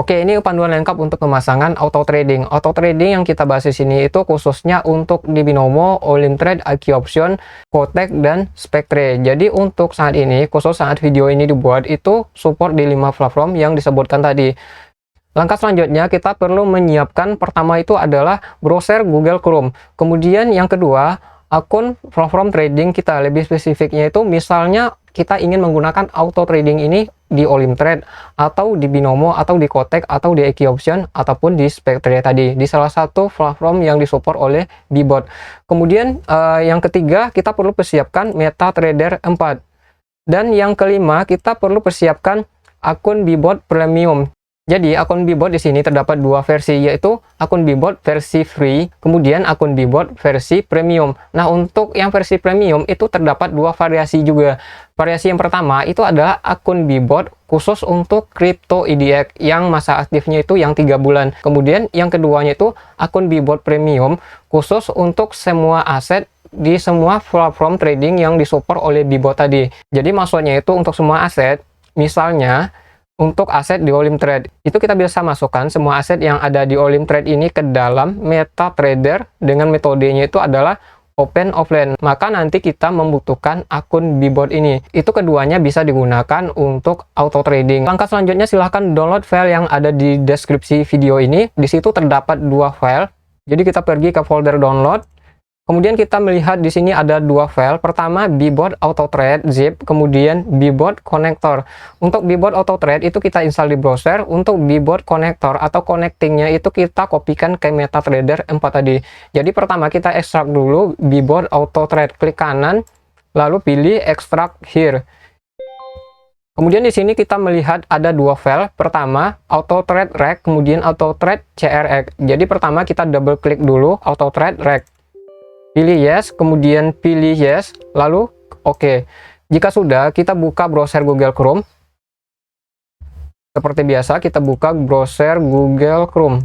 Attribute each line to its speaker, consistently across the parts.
Speaker 1: Oke, ini panduan lengkap untuk pemasangan auto trading. Auto trading yang kita bahas di sini itu khususnya untuk di Binomo, Olim Trade, IQ Option, Kotek, dan Spectre. Jadi untuk saat ini, khusus saat video ini dibuat, itu support di 5 platform yang disebutkan tadi. Langkah selanjutnya kita perlu menyiapkan, pertama itu adalah browser Google Chrome. Kemudian yang kedua, akun platform trading kita. Lebih spesifiknya itu misalnya kita ingin menggunakan auto trading ini di Olim Trade atau di Binomo atau di Kotek atau di IQ Option ataupun di Spectre tadi, di salah satu platform yang disupport oleh Bibot. Kemudian yang ketiga, kita perlu persiapkan MetaTrader 4. Dan yang kelima, kita perlu persiapkan akun Bibot Premium. Jadi akun Bibot di sini terdapat dua versi, yaitu akun Bibot versi free, kemudian akun Bibot versi premium. Nah, untuk yang versi premium itu terdapat dua variasi juga. Variasi yang pertama itu adalah akun Bibot khusus untuk Crypto EDX yang masa aktifnya itu yang 3 bulan. Kemudian yang keduanya itu akun Bibot Premium khusus untuk semua aset di semua platform trading yang disupport oleh Bibot tadi. Jadi maksudnya itu untuk semua aset, misalnya untuk aset di Olim Trade, itu kita bisa masukkan semua aset yang ada di Olim Trade ini ke dalam MetaTrader dengan metodenya itu adalah open offline. Maka nanti kita membutuhkan akun Bibot ini. Itu keduanya bisa digunakan untuk auto trading. Langkah selanjutnya silahkan download file yang ada di deskripsi video ini. Di situ terdapat dua file. Jadi kita pergi ke folder download. Kemudian kita melihat di sini ada dua file. Pertama Bibot Auto Trade zip, kemudian Bibot Connector. Untuk Bibot Auto Trade itu kita install di browser. Untuk Bibot Connector atau connectingnya itu kita kopikan ke MetaTrader 4 tadi. Jadi pertama kita ekstrak dulu Bibot Auto Trade, klik kanan, lalu pilih extract here. Kemudian di sini kita melihat ada dua file. Pertama Auto Trade Rec, kemudian Auto Trade CRX. Jadi pertama kita double klik dulu Auto Trade Rec. Pilih yes, kemudian pilih yes, lalu oke. Jika sudah, kita buka browser Google Chrome. Seperti biasa, kita buka browser Google Chrome.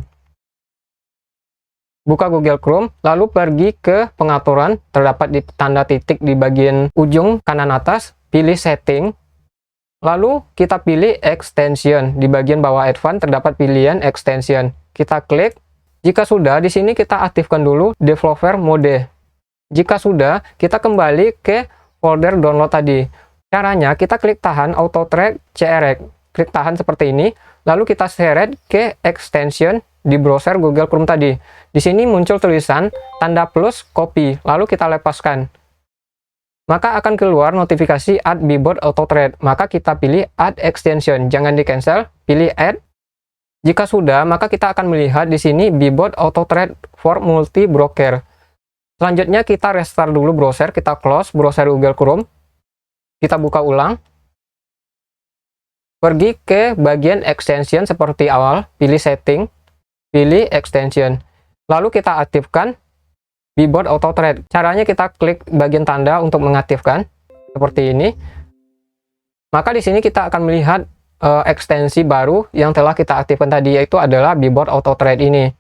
Speaker 1: Buka Google Chrome, lalu pergi ke pengaturan, terdapat di tanda titik di bagian ujung kanan atas, pilih setting. Lalu kita pilih extension. Di bagian bawah advance terdapat pilihan extension. Kita klik. Jika sudah, di sini kita aktifkan dulu developer mode. Jika sudah, kita kembali ke folder download tadi. Caranya, kita klik tahan Auto Trade CRX. Klik tahan seperti ini, lalu kita seret ke extension di browser Google Chrome tadi. Di sini muncul tulisan tanda plus copy, lalu kita lepaskan. Maka akan keluar notifikasi add Bibot Auto Trade. Maka kita pilih add extension, jangan di cancel, pilih add. Jika sudah, maka kita akan melihat di sini Bibot Auto Trade for multi broker. Selanjutnya kita restart dulu browser, kita close browser Google Chrome, kita buka ulang, pergi ke bagian extension seperti awal, pilih setting, pilih extension, lalu kita aktifkan Bibot Auto Trade. Caranya kita klik bagian tanda untuk mengaktifkan, seperti ini. Maka di sini kita akan melihat ekstensi baru yang telah kita aktifkan tadi, yaitu adalah Bibot Auto Trade ini.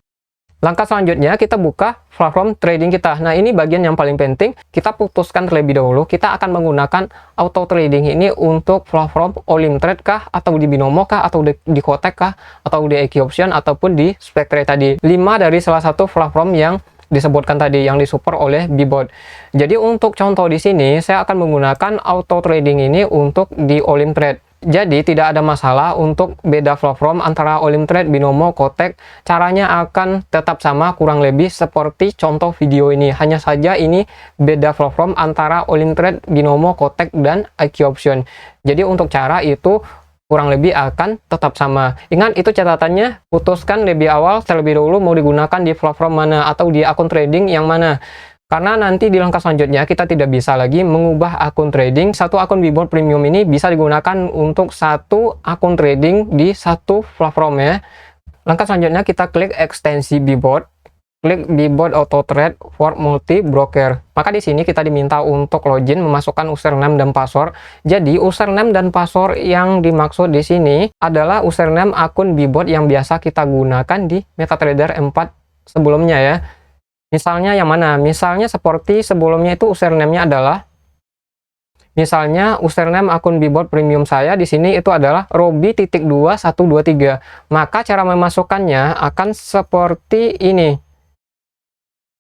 Speaker 1: Langkah selanjutnya kita buka platform trading kita. Nah, ini bagian yang paling penting. Kita putuskan terlebih dahulu kita akan menggunakan auto trading ini untuk platform Olim Trade kah, atau di Binomo kah, atau di Kotek kah, atau di IQ Option ataupun di Spectre tadi. 5 dari salah satu platform yang disebutkan tadi yang disupport oleh Bibot. Jadi untuk contoh di sini saya akan menggunakan auto trading ini untuk di Olim Trade. Jadi tidak ada masalah untuk beda platform antara Olim Trade, Binomo, Kotek. Caranya akan tetap sama kurang lebih seperti contoh video ini. Hanya saja ini beda platform antara Olim Trade, Binomo, Kotek, dan IQ Option. Jadi untuk cara itu kurang lebih akan tetap sama. Ingat itu catatannya, putuskan lebih awal terlebih dahulu mau digunakan di platform mana atau di akun trading yang mana. Karena nanti di langkah selanjutnya kita tidak bisa lagi mengubah akun trading. Satu akun Bibot Premium ini bisa digunakan untuk satu akun trading di satu platform ya. Langkah selanjutnya kita klik ekstensi Bibot. Klik Bibot Auto Trade for multi broker. Maka di sini kita diminta untuk login, memasukkan username dan password. Jadi username dan password yang dimaksud di sini adalah username akun Bibot yang biasa kita gunakan di MetaTrader 4 sebelumnya ya. Misalnya yang mana? Misalnya seperti sebelumnya itu username-nya adalah Misalnya username akun Bboard Premium saya di sini itu adalah Robi.2123. Maka cara memasukkannya akan seperti ini.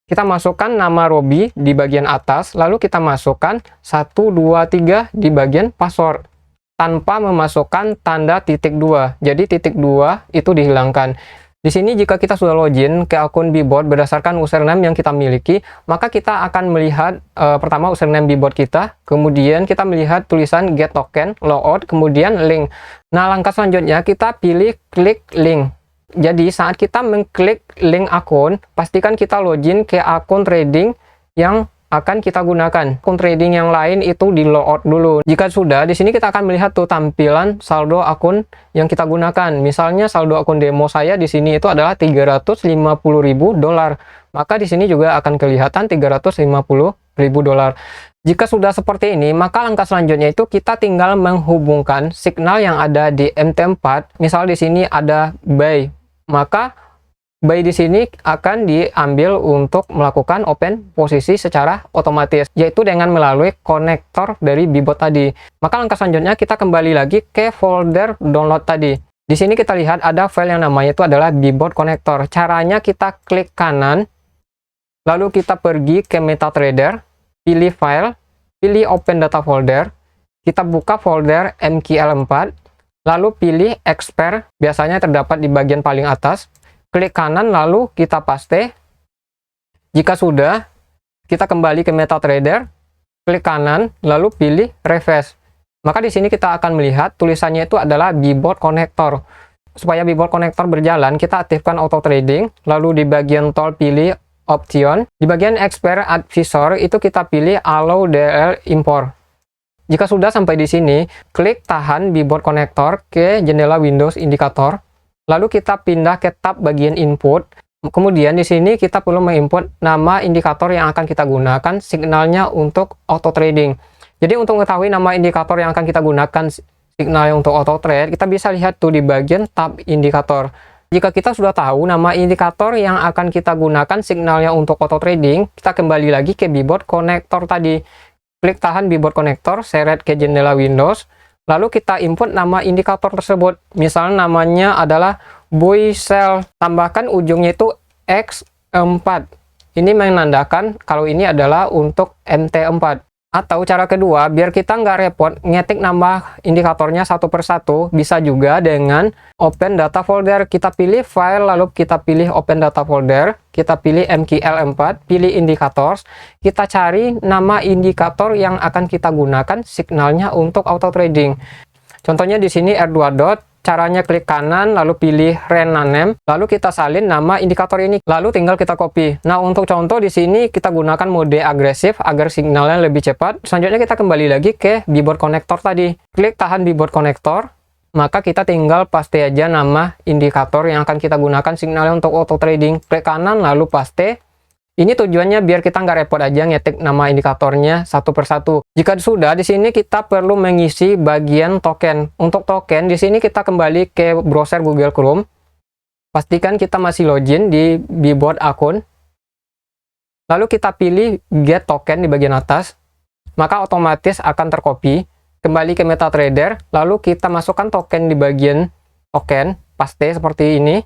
Speaker 1: Kita masukkan nama Robi di bagian atas, lalu kita masukkan 123 di bagian password tanpa memasukkan tanda titik 2. Jadi titik 2 itu dihilangkan. Di sini jika kita sudah login ke akun Bboard berdasarkan username yang kita miliki, maka kita akan melihat pertama username Bboard kita, kemudian kita melihat tulisan get token, logout, kemudian link. Nah, langkah selanjutnya kita pilih klik link. Jadi saat kita mengklik link akun, pastikan kita login ke akun trading yang akan kita gunakan. Akun trading yang lain itu di logout dulu. Jika sudah, di sini kita akan melihat tuh tampilan saldo akun yang kita gunakan. Misalnya saldo akun demo saya di sini itu adalah $350.000. Maka di sini juga akan kelihatan $350.000. Jika sudah seperti ini, maka langkah selanjutnya itu kita tinggal menghubungkan signal yang ada di MT4. Misal di sini ada buy, maka buy di sini akan diambil untuk melakukan open posisi secara otomatis, yaitu dengan melalui konektor dari Bboard tadi. Maka langkah selanjutnya kita kembali lagi ke folder download tadi. Di sini kita lihat ada file yang namanya itu adalah Bboard Connector. Caranya kita klik kanan, lalu kita pergi ke MetaTrader, pilih file, pilih open data folder, kita buka folder MQL4, lalu pilih expert, biasanya terdapat di bagian paling atas, klik kanan lalu kita paste. Jika sudah, kita kembali ke MetaTrader, klik kanan lalu pilih refresh. Maka di sini kita akan melihat tulisannya itu adalah Bboard Connector. Supaya Bboard Connector berjalan, kita aktifkan auto trading, lalu di bagian tool pilih option, di bagian expert advisor itu kita pilih allow DL import. Jika sudah sampai di sini, klik tahan Bboard Connector ke jendela Windows Indikator, lalu kita pindah ke tab bagian input. Kemudian di sini kita perlu menginput nama indikator yang akan kita gunakan signalnya untuk auto trading. Jadi untuk mengetahui nama indikator yang akan kita gunakan signalnya untuk auto trade, kita bisa lihat tuh di bagian tab indikator. Jika kita sudah tahu nama indikator yang akan kita gunakan signalnya untuk auto trading, kita kembali lagi ke Bboard Connector tadi. Klik tahan Bboard Connector, seret ke jendela Windows, lalu kita input nama indikator tersebut. Misalnya namanya adalah buy sell, tambahkan ujungnya itu X4. Ini menandakan kalau ini adalah untuk MT4. Atau cara kedua, biar kita nggak repot ngetik nama indikatornya satu persatu, bisa juga dengan open data folder. Kita pilih file, lalu kita pilih open data folder, kita pilih MQL4, pilih indicators, kita cari nama indikator yang akan kita gunakan signalnya untuk auto trading. Contohnya di sini R2 dot. Caranya klik kanan, lalu pilih rename, lalu kita salin nama indikator ini, lalu tinggal kita copy. Nah, untuk contoh di sini kita gunakan mode agresif agar signalnya lebih cepat. Selanjutnya kita kembali lagi ke Bboard Connector tadi. Klik tahan Bboard Connector, maka kita tinggal paste aja nama indikator yang akan kita gunakan signalnya untuk auto trading. Klik kanan, lalu paste. Ini tujuannya biar kita nggak repot aja ngetik nama indikatornya satu persatu. Jika sudah, di sini kita perlu mengisi bagian token. Untuk token, di sini kita kembali ke browser Google Chrome. Pastikan kita masih login di Bboard akun. Lalu kita pilih get token di bagian atas. Maka otomatis akan tercopy. Kembali ke MetaTrader, lalu kita masukkan token di bagian token, paste seperti ini.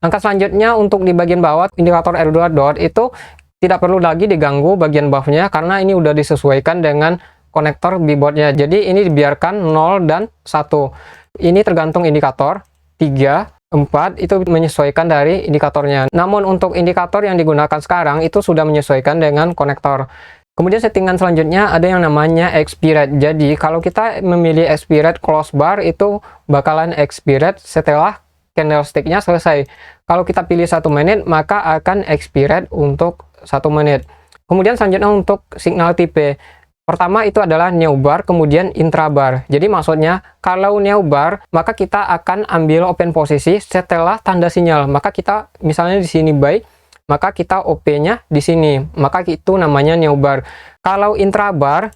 Speaker 1: Langkah selanjutnya untuk di bagian bawah indikator R2 dot itu tidak perlu lagi diganggu bagian buffnya karena ini udah disesuaikan dengan konektor Bboardnya. Jadi ini dibiarkan 0 dan 1. Ini tergantung indikator. 3, 4 itu menyesuaikan dari indikatornya. Namun untuk indikator yang digunakan sekarang itu sudah menyesuaikan dengan konektor. Kemudian settingan selanjutnya ada yang namanya expired. Jadi kalau kita memilih expired close bar itu bakalan expired setelah candlestick-nya selesai. Kalau kita pilih 1 menit, maka akan expired untuk 1 menit. Kemudian selanjutnya untuk signal tipe. Pertama itu adalah new bar, kemudian intra bar. Jadi maksudnya kalau new bar, maka kita akan ambil open posisi setelah tanda sinyal. Maka kita misalnya di sini buy, maka kita OP-nya di sini. Maka itu namanya new bar. Kalau intra bar,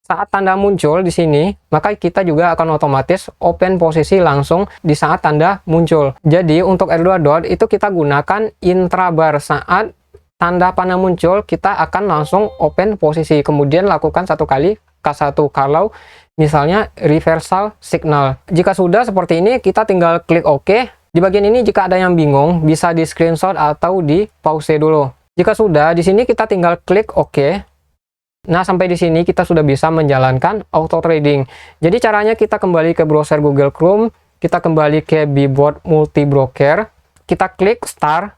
Speaker 1: saat tanda muncul di sini, maka kita juga akan otomatis open posisi langsung di saat tanda muncul. Jadi untuk R2 dot itu kita gunakan intrabar. Saat tanda panah muncul, kita akan langsung open posisi. Kemudian lakukan 1 kali K1 kalau misalnya reversal signal. Jika sudah seperti ini, kita tinggal klik OK. Di bagian ini jika ada yang bingung, bisa di screenshot atau di pause dulu. Jika sudah, di sini kita tinggal klik OK. Nah, sampai di sini kita sudah bisa menjalankan auto trading. Jadi caranya kita kembali ke browser Google Chrome, kita kembali ke Bboard Multi Broker, kita klik Start.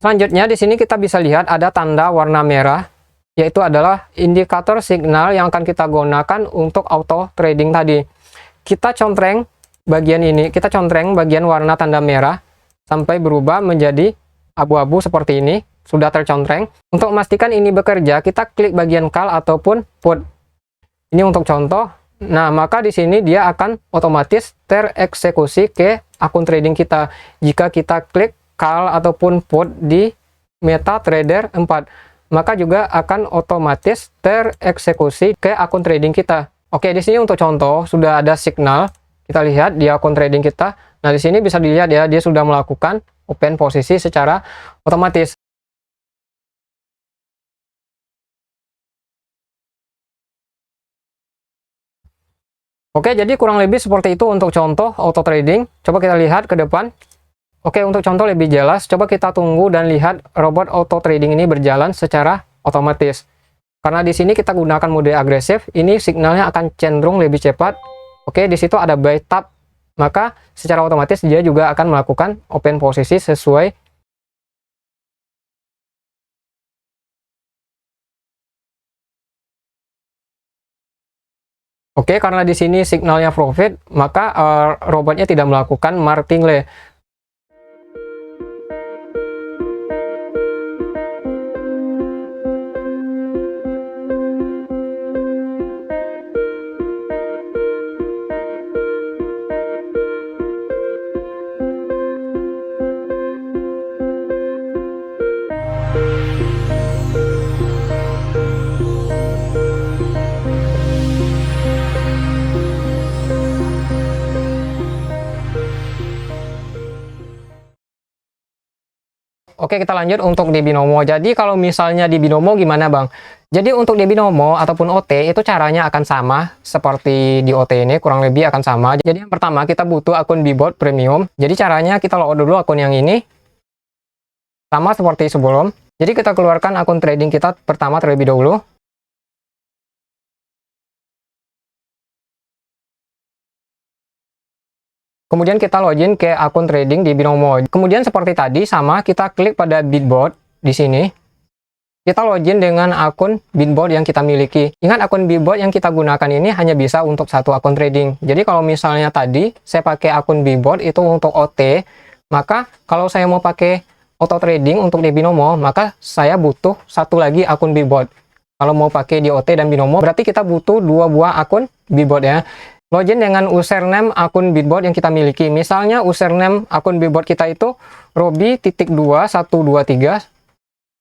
Speaker 1: Selanjutnya di sini kita bisa lihat ada tanda warna merah, yaitu adalah indikator signal yang akan kita gunakan untuk auto trading tadi. Kita contreng bagian ini, kita contreng bagian warna tanda merah sampai berubah menjadi abu-abu seperti ini. Sudah tercontreng. Untuk memastikan ini bekerja, kita klik bagian call ataupun put. Ini untuk contoh. Nah, maka di sini dia akan otomatis tereksekusi ke akun trading kita jika kita klik call ataupun put di MetaTrader 4. Maka juga akan otomatis tereksekusi ke akun trading kita. Oke, di sini untuk contoh sudah ada signal. Kita lihat di akun trading kita. Nah, di sini bisa dilihat ya, dia sudah melakukan open posisi secara otomatis. Oke, jadi kurang lebih seperti itu untuk contoh auto trading. Coba kita lihat ke depan. Oke, untuk contoh lebih jelas, coba kita tunggu dan lihat robot auto trading ini berjalan secara otomatis. Karena di sini kita gunakan mode agresif, ini signalnya akan cenderung lebih cepat. Oke, di situ ada buy tab, maka secara otomatis dia juga akan melakukan open posisi sesuai. Oke, karena di sini signalnya profit, maka robotnya tidak melakukan martingale. Oke, kita lanjut untuk di binomo. Jadi kalau misalnya di binomo gimana Bang? Jadi untuk di binomo ataupun OT itu caranya akan sama seperti di OT ini, kurang lebih akan sama. Jadi yang pertama kita butuh akun Bboard Premium. Jadi caranya kita load dulu akun yang ini. Sama seperti sebelum. Jadi kita keluarkan akun trading kita pertama terlebih dahulu. Kemudian kita login ke akun trading di binomo. Kemudian seperti tadi sama kita klik pada Bboard di sini. Kita login dengan akun Bboard yang kita miliki. Ingat akun Bboard yang kita gunakan ini hanya bisa untuk satu akun trading. Jadi kalau misalnya tadi saya pakai akun Bboard itu untuk OT, maka kalau saya mau pakai auto trading untuk di binomo, maka saya butuh satu lagi akun Bboard. Kalau mau pakai di OT dan binomo, berarti kita butuh dua buah akun Bboard ya. Login dengan username akun Bboard yang kita miliki. Misalnya username akun Bboard kita itu Robi.2123.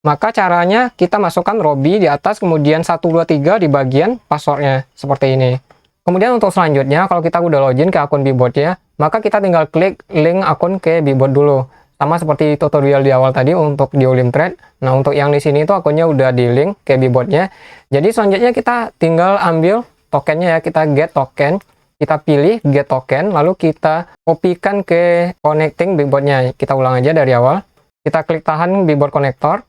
Speaker 1: Maka caranya kita masukkan Robi di atas, kemudian 123 di bagian passwordnya seperti ini. Kemudian untuk selanjutnya, kalau kita udah login ke akun Bboard ya, maka kita tinggal klik link akun ke Bboard dulu. Sama seperti tutorial di awal tadi untuk di Olimtrade. Nah, untuk yang di sini itu akunnya udah di link ke Bboardnya. Jadi selanjutnya kita tinggal ambil tokennya ya, kita get token. Kita pilih get token, lalu kita kopikan ke connecting Bboardnya. Kita ulang aja dari awal. Kita klik tahan Bboard connector.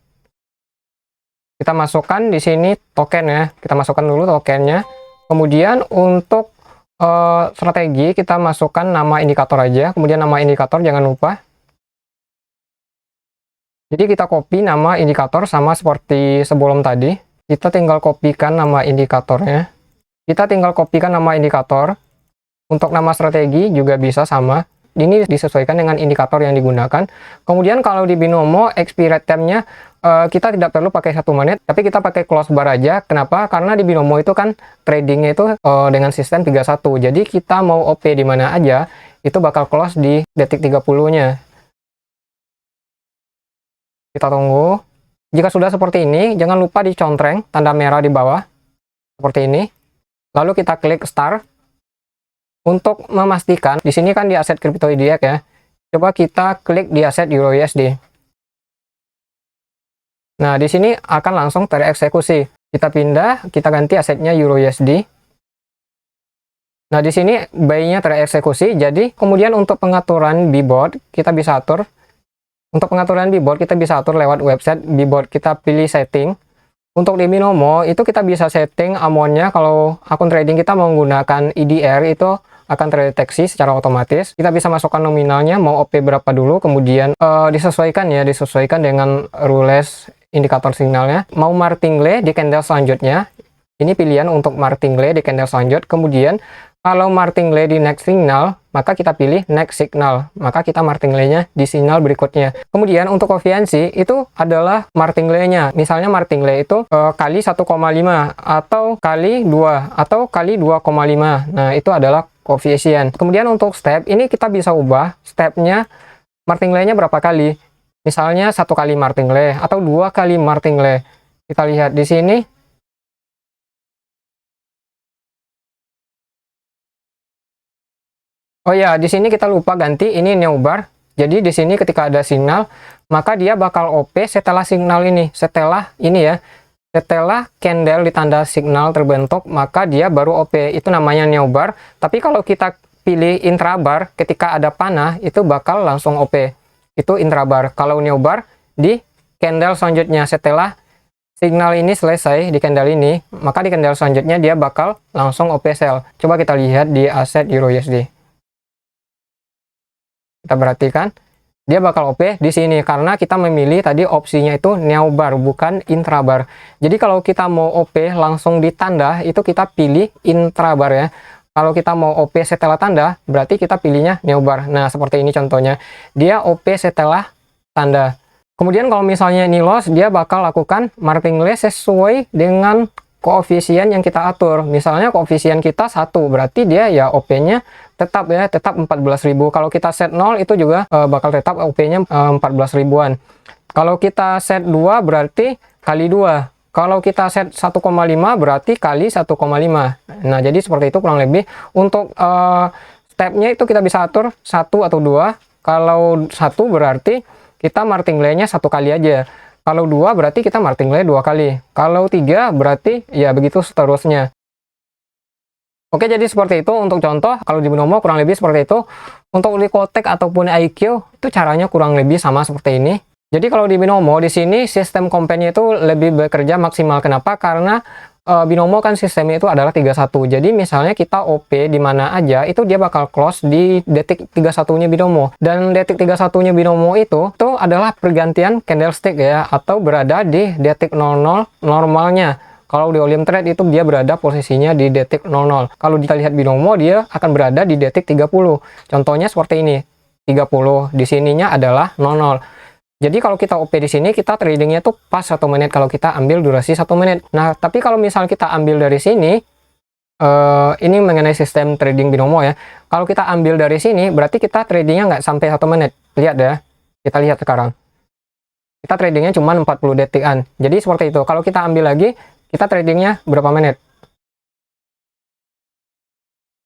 Speaker 1: Kita masukkan di sini token ya. Kita masukkan dulu tokennya. Kemudian untuk strategi kita masukkan nama indikator aja. Kemudian nama indikator jangan lupa. Jadi kita copy nama indikator sama seperti sebelum tadi. Kita tinggal kopikan nama indikatornya. Kita tinggal kopikan nama indikator. Untuk nama strategi juga bisa sama. Ini disesuaikan dengan indikator yang digunakan. Kemudian kalau di binomo expiry time-nya kita tidak perlu pakai 1 menit, tapi kita pakai close bar aja. Kenapa? Karena di binomo itu kan tradingnya itu dengan sistem 31. Jadi kita mau OP di mana aja, itu bakal close di detik 30-nya. Kita tunggu. Jika sudah seperti ini, jangan lupa dicontreng tanda merah di bawah. Seperti ini. Lalu kita klik start. Untuk memastikan, di sini kan di aset crypto IDX ya. Coba kita klik di aset Euro USD. Nah, di sini akan langsung tereksekusi. Kita pindah, kita ganti asetnya Euro USD. Nah, di sini buy-nya tereksekusi. Jadi, kemudian untuk pengaturan Bboard, kita bisa atur. Untuk pengaturan Bboard, kita bisa atur lewat website Bboard. Kita pilih setting. Untuk di Binomo, itu kita bisa setting amount-nya. Kalau akun trading kita menggunakan EDR, itu akan terdeteksi secara otomatis. Kita bisa masukkan nominalnya, mau OP berapa dulu, kemudian disesuaikan dengan rules indikator signalnya. Mau martingale di candle selanjutnya, ini pilihan untuk martingale di candle selanjut. Kemudian kalau martingale di next signal, maka kita pilih next signal, maka kita martingale-nya di signal berikutnya. Kemudian untuk koefisiensi itu adalah martingale-nya. Misalnya martingale itu kali 1,5 atau kali 2 atau kali 2,5. Nah, itu adalah koefisien. Kemudian untuk step, ini kita bisa ubah stepnya martingale-nya berapa kali. Misalnya 1 kali martingale atau 2 kali martingale. Kita lihat di sini. Oh ya, di sini kita lupa ganti ini new bar. Jadi di sini ketika ada signal, maka dia bakal OP setelah signal ini. Setelah ini ya. Setelah candle ditanda signal terbentuk, maka dia baru OP. Itu namanya new bar. Tapi kalau kita pilih intrabar, ketika ada panah, itu bakal langsung OP. Itu intrabar. Kalau new bar di candle selanjutnya, setelah signal ini selesai di candle ini, maka di candle selanjutnya dia bakal langsung OP sell. Coba kita lihat di aset Euro USD. Kita perhatikan, dia bakal OP di sini karena kita memilih tadi opsinya itu new bar, bukan intrabar. Jadi kalau kita mau OP langsung di tanda, itu kita pilih intrabar ya. Kalau kita mau OP setelah tanda, berarti kita pilihnya new bar. Nah, seperti ini contohnya. Dia OP setelah tanda. Kemudian kalau misalnya ini loss, dia bakal lakukan martingale sesuai dengan koefisien yang kita atur. Misalnya koefisien kita 1, berarti dia ya OP-nya tetap 14.000. Kalau kita set 0, itu juga bakal tetap OP-nya 14 ribuan. Kalau kita set 2, berarti kali 2. Kalau kita set 1,5 berarti kali 1,5. Nah, jadi seperti itu kurang lebih. Untuk stepnya itu kita bisa atur 1 atau 2. Kalau 1 berarti kita martingale-nya 1 kali aja. Kalau 2 berarti kita martingale 2 kali. Kalau 3 berarti ya begitu seterusnya. Oke, jadi seperti itu untuk contoh. Kalau di Binomo kurang lebih seperti itu. Untuk di Kotek ataupun IQ itu caranya kurang lebih sama seperti ini. Jadi kalau di Binomo, di sini sistem company itu lebih bekerja maksimal. Kenapa? Karena Binomo kan sistemnya itu adalah 31. Jadi misalnya kita OP di mana aja, itu dia bakal close di detik 31-nya Binomo. Dan detik 31-nya Binomo itu adalah pergantian candlestick ya, atau berada di detik 00 normalnya. Kalau di Olim Trade itu dia berada posisinya di detik 00. Kalau kita lihat Binomo, dia akan berada di detik 30. Contohnya seperti ini. 30 di sininya adalah 00. Jadi kalau kita OP di sini, kita tradingnya tuh pas 1 menit kalau kita ambil durasi 1 menit. Nah, tapi kalau misal kita ambil dari sini, ini mengenai sistem trading Binomo ya. Kalau kita ambil dari sini, berarti kita tradingnya nggak sampai 1 menit. Lihat ya, kita lihat sekarang. Kita tradingnya cuma 40 detikan. Jadi seperti itu. Kalau kita ambil lagi, kita tradingnya berapa menit?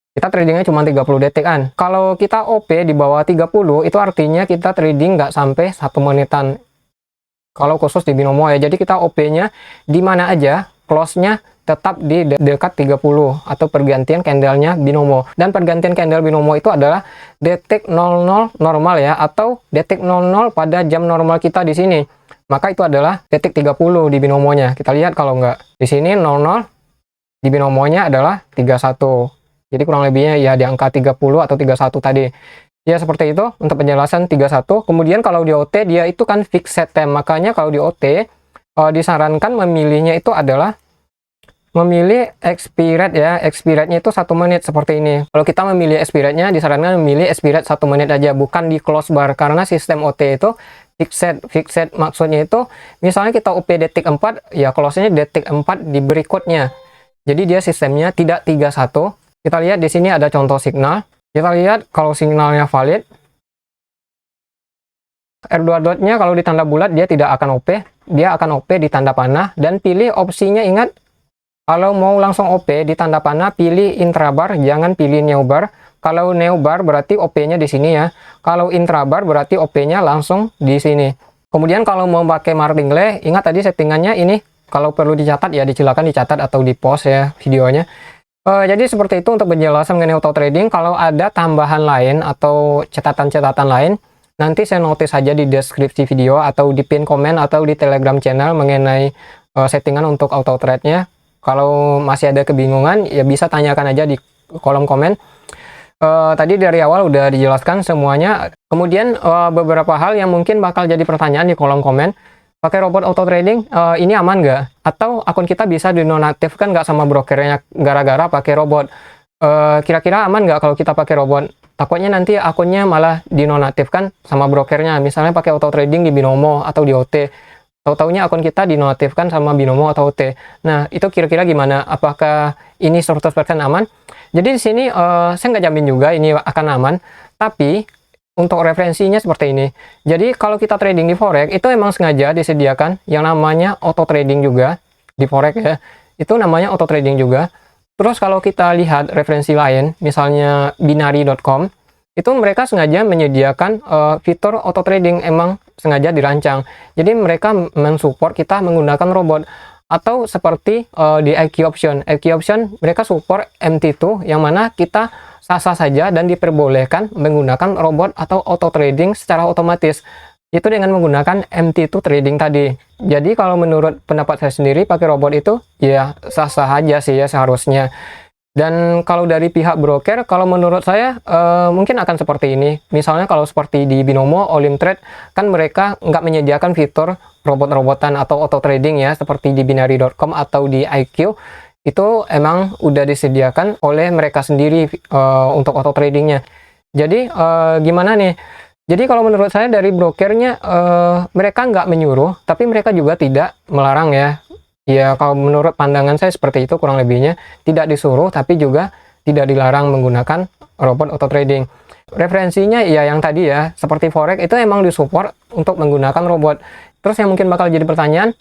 Speaker 1: Kita tradingnya cuma 30 detikan. Kalau kita OP di bawah 30, itu artinya kita trading nggak sampai 1 menitan. Kalau khusus di Binomo ya. Jadi kita OP-nya di mana aja, close-nya tetap di dekat 30 atau pergantian candle-nya Binomo. Dan pergantian candle Binomo itu adalah detik 00 normal ya, atau detik 00 pada jam normal kita di sini. Maka itu adalah detik 30 di Binomonya. Kita lihat kalau nggak. Di sini 00, di Binomonya adalah 31. Jadi kurang lebihnya ya di angka 30 atau 31 tadi. Ya seperti itu untuk penjelasan 31. Kemudian kalau di OT dia itu kan fixed time. Makanya kalau di OT disarankan memilihnya itu adalah memilih expired ya. Expirednya itu 1 menit seperti ini. Kalau kita memilih expirednya disarankan memilih expired 1 menit aja, bukan di close bar. Karena sistem OT itu fixed maksudnya itu misalnya kita OP detik 4 ya close-nya detik 4 di berikutnya. Jadi dia sistemnya tidak 31. Kita lihat di sini ada contoh signal. Kita lihat kalau signalnya valid. R2 dotnya kalau di tanda bulat dia tidak akan OP. Dia akan OP di tanda panah. Dan pilih opsinya, ingat. Kalau mau langsung OP di tanda panah, pilih intrabar. Jangan pilih neobar. Kalau neobar berarti OP-nya di sini ya. Kalau intrabar berarti OP-nya langsung di sini. Kemudian kalau mau pakai martingale, ingat tadi settingannya ini Kalau perlu dicatat ya silakan dicatat atau di post ya videonya. Jadi seperti itu untuk penjelasan mengenai auto trading. Kalau ada tambahan lain atau catatan-catatan lain, nanti saya notice saja di deskripsi video atau di pin komen atau di Telegram channel mengenai settingan untuk auto trade-nya. Kalau masih ada kebingungan ya bisa tanyakan aja di kolom komen. Tadi dari awal udah dijelaskan semuanya. Kemudian beberapa hal yang mungkin bakal jadi pertanyaan di kolom komen. Pakai robot auto trading ini aman nggak? Atau akun kita bisa dinonaktifkan nggak sama brokernya gara-gara pakai robot? Kira-kira aman nggak kalau kita pakai robot? Takutnya nanti akunnya malah dinonaktifkan sama brokernya. Misalnya pakai auto trading di Binomo atau di OT. Tahu-taunya akun kita dinonaktifkan sama Binomo atau OT. Nah, itu kira-kira gimana? Apakah ini 100% aman? Jadi di sini saya nggak jamin juga ini akan aman. Tapi untuk referensinya seperti ini. Jadi kalau kita trading di forex itu emang sengaja disediakan yang namanya auto trading juga di forex ya. Itu namanya auto trading juga. Terus kalau kita lihat referensi lain, misalnya binary.com, itu mereka sengaja menyediakan fitur auto trading, emang sengaja dirancang. Jadi mereka mensupport kita menggunakan robot. Atau seperti di IQ Option. IQ Option mereka support MT2 yang mana kita sah-sah saja dan diperbolehkan menggunakan robot atau auto trading secara otomatis. Itu dengan menggunakan MT2 trading tadi. Jadi kalau menurut pendapat saya sendiri pakai robot itu ya sah-sah aja sih ya seharusnya. Dan kalau dari pihak broker, kalau menurut saya mungkin akan seperti ini. Misalnya kalau seperti di Binomo, Olimtrade, kan mereka nggak menyediakan fitur robot-robotan atau auto trading ya, seperti di binary.com atau di IQ. Itu emang udah disediakan oleh mereka sendiri untuk auto tradingnya. Jadi gimana nih? Jadi kalau menurut saya dari brokernya mereka nggak menyuruh, tapi mereka juga tidak melarang ya. Ya kalau menurut pandangan saya seperti itu kurang lebihnya. Tidak disuruh tapi juga tidak dilarang menggunakan robot auto trading. Referensinya ya yang tadi ya, seperti forex itu emang disupport untuk menggunakan robot. Terus yang mungkin bakal jadi pertanyaan,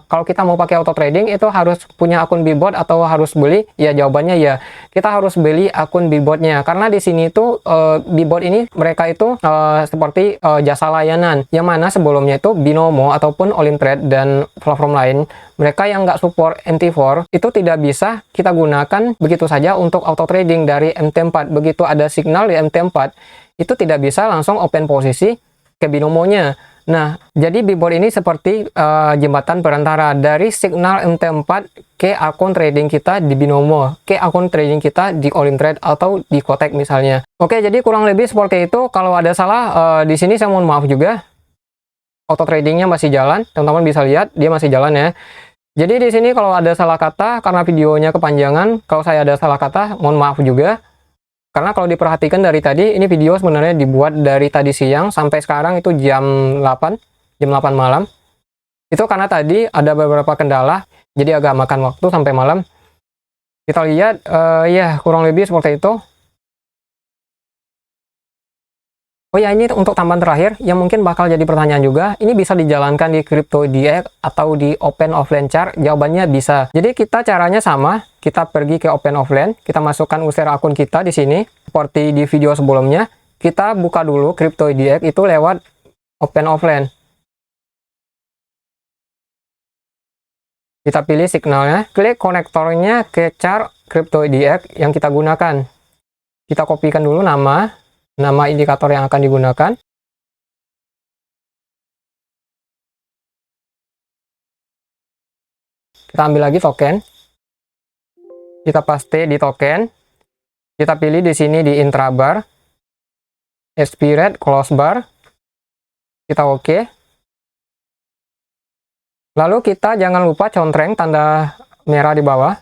Speaker 1: kalau kita mau pakai auto trading itu harus punya akun Bibot atau harus beli? Ya jawabannya ya, kita harus beli akun Bibotnya. Karena di sini tuh Bibot ini mereka itu seperti jasa layanan, yang mana sebelumnya itu Binomo ataupun Olimtrade dan platform lain, mereka yang nggak support MT4 itu tidak bisa kita gunakan begitu saja untuk auto trading dari MT4. Begitu ada signal di MT4, itu tidak bisa langsung open posisi ke Binomonya. Nah, jadi Bibot ini seperti jembatan perantara dari signal MT4 ke akun trading kita di Binomo, ke akun trading kita di Olimtrade atau di Kotek misalnya. Oke, jadi kurang lebih seperti itu. Kalau ada salah di sini saya mohon maaf juga. Auto tradingnya masih jalan, teman-teman bisa lihat dia masih jalan ya. Jadi di sini kalau ada salah kata karena videonya kepanjangan, kalau saya ada salah kata mohon maaf juga. Karena kalau diperhatikan dari tadi, ini video sebenarnya dibuat dari tadi siang sampai sekarang itu jam 8 malam. Itu karena tadi ada beberapa kendala, jadi agak makan waktu sampai malam. Kita lihat, ya kurang lebih seperti itu. Oh ya, ini untuk tambahan terakhir, yang mungkin bakal jadi pertanyaan juga, ini bisa dijalankan di CryptoDX atau di Open Offline Chart? Jawabannya bisa. Jadi kita caranya sama, kita pergi ke Open Offline, kita masukkan user akun kita di sini, seperti di video sebelumnya. Kita buka dulu CryptoDX itu lewat Open Offline. Kita pilih signalnya, klik konektornya ke chart CryptoDX yang kita gunakan. Kita kopikan dulu nama indikator yang akan digunakan. Kita ambil lagi token. Kita paste di token. Kita pilih di sini di intrabar, expired, close bar. Kita oke. Lalu kita jangan lupa contreng tanda merah di bawah.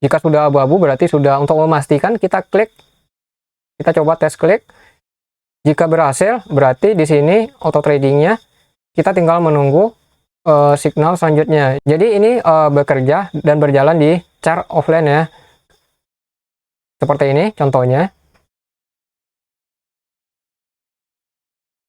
Speaker 1: Jika sudah abu-abu berarti sudah. Untuk memastikan kita klik. Kita coba tes klik. Jika berhasil, berarti di sini auto tradingnya kita tinggal menunggu signal selanjutnya. Jadi ini bekerja dan berjalan di chart offline ya. Seperti ini contohnya.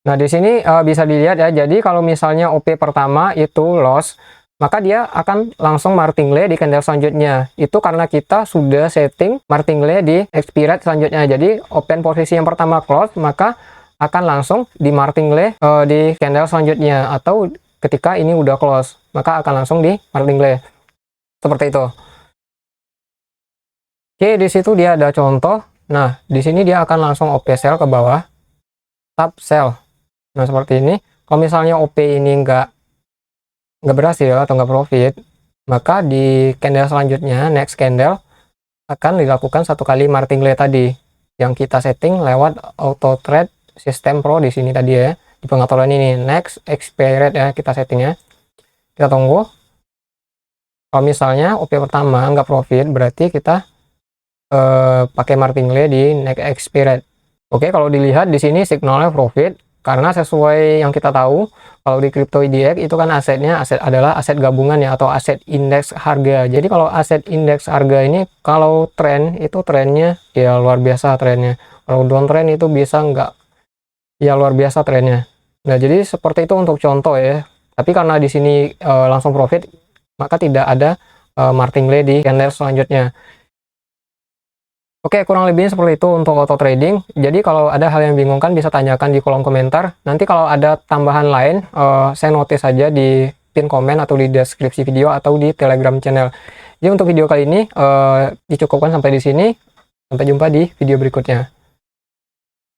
Speaker 1: Nah, di sini bisa dilihat ya. Jadi kalau misalnya OP pertama itu loss, maka dia akan langsung martingale di candle selanjutnya. Itu karena kita sudah setting martingale di expired selanjutnya. Jadi open posisi yang pertama close, maka akan langsung di martingale di candle selanjutnya atau ketika ini udah close. maka akan langsung di martingale. Seperti itu. Oke, di situ dia ada contoh. Nah, di sini dia akan langsung OP sell ke bawah, tab sell. Nah, seperti ini. Kalau misalnya OP ini nggak berhasil atau nggak profit, maka di candle selanjutnya, next candle, akan dilakukan satu kali martingale tadi yang kita setting lewat auto trade system pro di sini tadi ya, di pengaturan ini. Next expired ya, kita settingnya. Kita tunggu. Kalau misalnya OP pertama nggak profit, berarti kita pakai martingale di next expired. Oke, kalau dilihat di sini signalnya profit karena sesuai yang kita tahu, kalau di crypto IDX itu kan asetnya adalah aset gabungan ya, atau aset indeks harga. Jadi kalau aset indeks harga ini kalau tren itu trennya ya luar biasa trennya. Kalau downtrend itu bisa nggak ya luar biasa trennya. Nah, jadi seperti itu untuk contoh ya. Tapi karena di sini langsung profit, maka tidak ada martingale di candle selanjutnya. Oke, kurang lebihnya seperti itu untuk auto trading. Jadi kalau ada hal yang bingungkan bisa tanyakan di kolom komentar. Nanti kalau ada tambahan lain, saya notice saja di pin komen atau di deskripsi video atau di Telegram channel. Jadi untuk video kali ini dicukupkan sampai di sini. Sampai jumpa di video berikutnya.